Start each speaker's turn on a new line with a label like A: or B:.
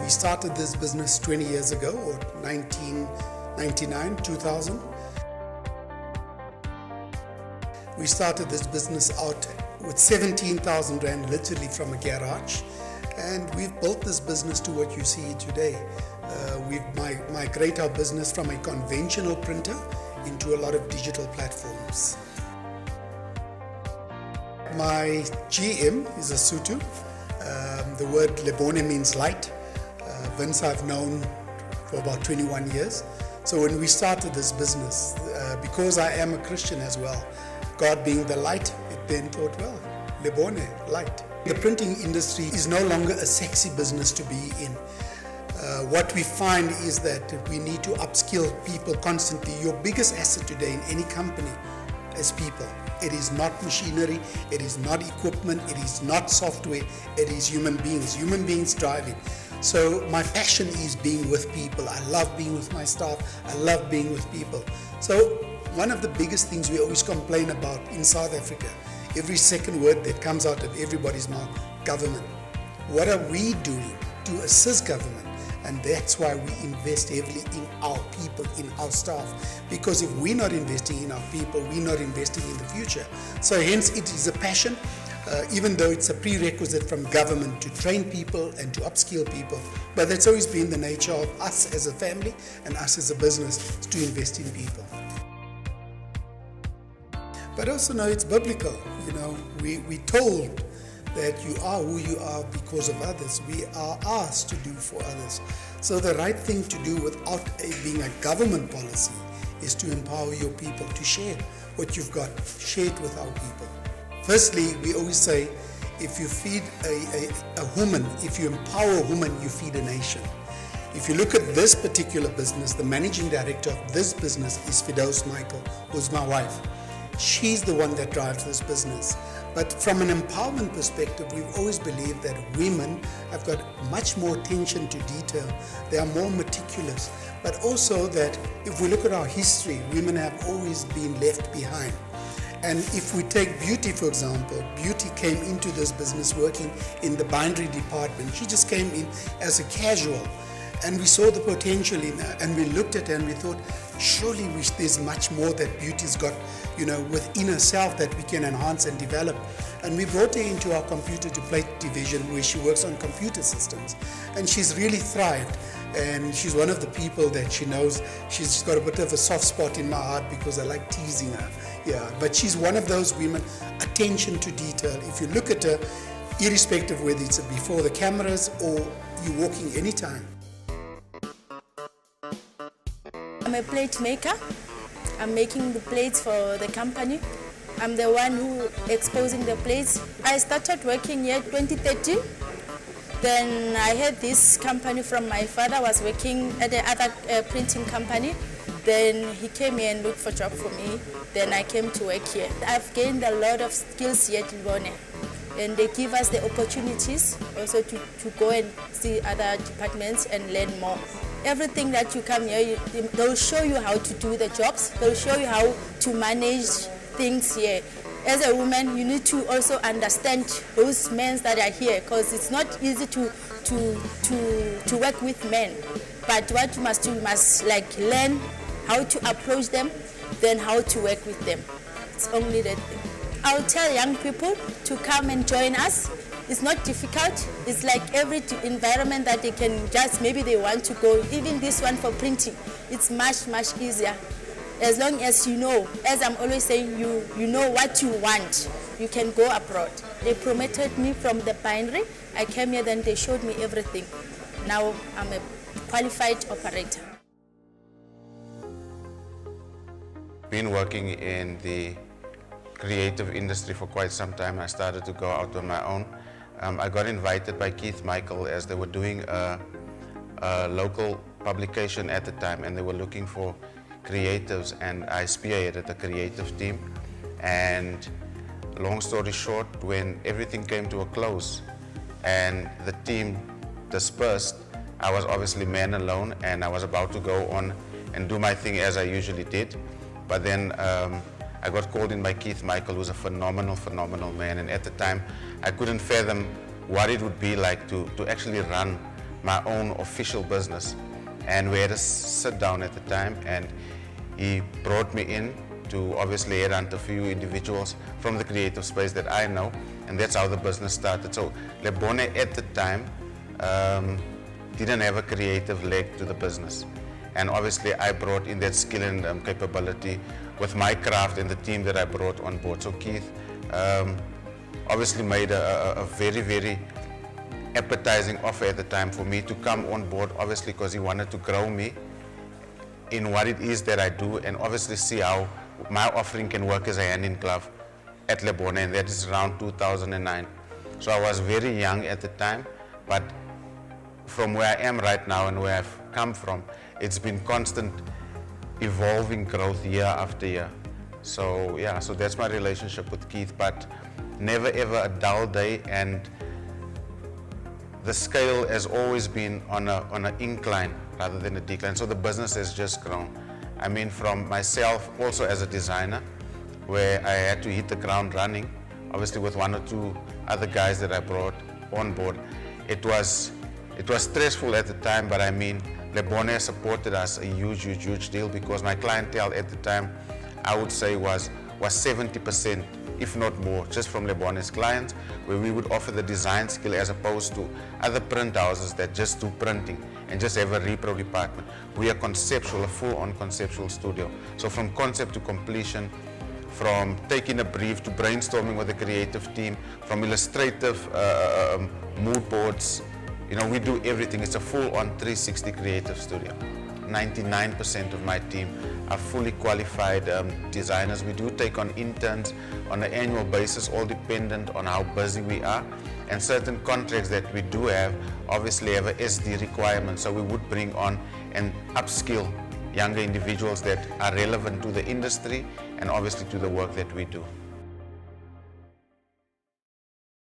A: We started this business 20 years ago, or 1999, 2000. We started this business out with 17,000 Rand literally from a garage, and we've built this business to what you see today. We've migrated our business from a conventional printer into a lot of digital platforms. My GM is a Sotho. The word Lebone means light. Vince I've known for about 21 years. So when we started this business, because I am a Christian as well, God being the light, it then thought, well, Lebone, light. The printing industry is no longer a sexy business to be in. What we find is that we need to upskill people constantly. Your biggest asset today in any company is people. It is not machinery, it is not equipment, it is not software, it is human beings driving. So my passion is being with people. I love being with my staff, I love being with people. So one of the biggest things we always complain about in South Africa, every second word that comes out of everybody's mouth, government. What are we doing to assist government? And that's why we invest heavily in our people, in our staff. Because if we're not investing in our people, we're not investing in the future. So hence it is a passion, even though it's a prerequisite from government to train people and to upskill people. But that's always been the nature of us as a family and us as a business, to invest in people. But also know it's biblical. You know, we told that you are who you are because of others. We are asked to do for others. So the right thing to do without being a government policy is to empower your people to share what you've got, share it with our people. Firstly, we always say, if you feed a woman, if you empower a woman, you feed a nation. If you look at this particular business, the managing director of this business is Fidos Michael, who's my wife. She's the one that drives this business. But from an empowerment perspective, we've always believed that women have got much more attention to detail. They are more meticulous. But also that if we look at our history, women have always been left behind. And if we take Beauty, for example, Beauty came into this business working in the bindery department. She just came in as a casual. And we saw the potential in her, and we looked at her and we thought, surely there's much more that Beauty's got, you know, within herself that we can enhance and develop. And we brought her into our computer to plate division, where she works on computer systems. And she's really thrived. And she's one of the people that she knows. She's got a bit of a soft spot in my heart because I like teasing her. Yeah, but she's one of those women, attention to detail. If you look at her, irrespective whether it's before the cameras or you're walking anytime.
B: I'm a plate maker. I'm making the plates for the company. I'm the one who exposing the plates. I started working here 2013. Then I had this company from my father, was working at the other printing company. Then he came here and looked for a job for me. Then I came to work here. I've gained a lot of skills here at Lebone. And they give us the opportunities also to go and see other departments and learn more. Everything that you come here, they'll show you how to do the jobs. They'll show you how to manage things here. As a woman, you need to also understand those men that are here, because it's not easy to work with men. But what you must do, you must learn how to approach them, then how to work with them. It's only that thing. I'll tell young people to come and join us. It's not difficult. It's like every environment that they can just, maybe they want to go. Even this one for printing, it's much, much easier. As long as you know, as I'm always saying, you know what you want, you can go abroad. They promoted me from the bindery. I came here, then they showed me everything. Now I'm a qualified operator.
C: Been working in the creative industry for quite some time. I started to go out on my own. I got invited by Keith Michael as they were doing a local publication at the time, and they were looking for creatives, and I spearheaded the creative team. And long story short, when everything came to a close and the team dispersed, I was obviously man alone, and I was about to go on and do my thing as I usually did. But then I got called in by Keith Michael, who's a phenomenal man. And at the time, I couldn't fathom what it would be like to actually run my own official business. And we had a sit down at the time, and he brought me in to obviously headhunt a few individuals from the creative space that I know, and that's how the business started. So Lebone at the time didn't have a creative leg to the business. And obviously I brought in that skill and capability with my craft and the team that I brought on board. So Keith obviously made a very, very appetizing offer at the time for me to come on board, obviously because he wanted to grow me in what it is that I do, and obviously see how my offering can work as a hand in glove at Lebone, and that is around 2009. So I was very young at the time, but from where I am right now and where I've come from, it's been constant evolving growth year after year. So yeah, so that's my relationship with Keith, but never ever a dull day, and the scale has always been on an incline rather than a decline. So the business has just grown. I mean, from myself also as a designer, where I had to hit the ground running, obviously with one or two other guys that I brought on board. It was stressful at the time, but I mean, Lebone supported us a huge deal, because my clientele at the time, I would say was 70%, if not more, just from Lebone's clients, where we would offer the design skill as opposed to other print houses that just do printing and just have a repro department. We are conceptual, a full-on conceptual studio. So from concept to completion, from taking a brief to brainstorming with the creative team, from illustrative mood boards, you know, we do everything. It's a full-on 360 creative studio. 99% of my team are fully qualified designers. We do take on interns on an annual basis, all dependent on how busy we are. And certain contracts that we do have obviously have a SD requirement, so we would bring on and upskill younger individuals that are relevant to the industry and obviously to the work that we do.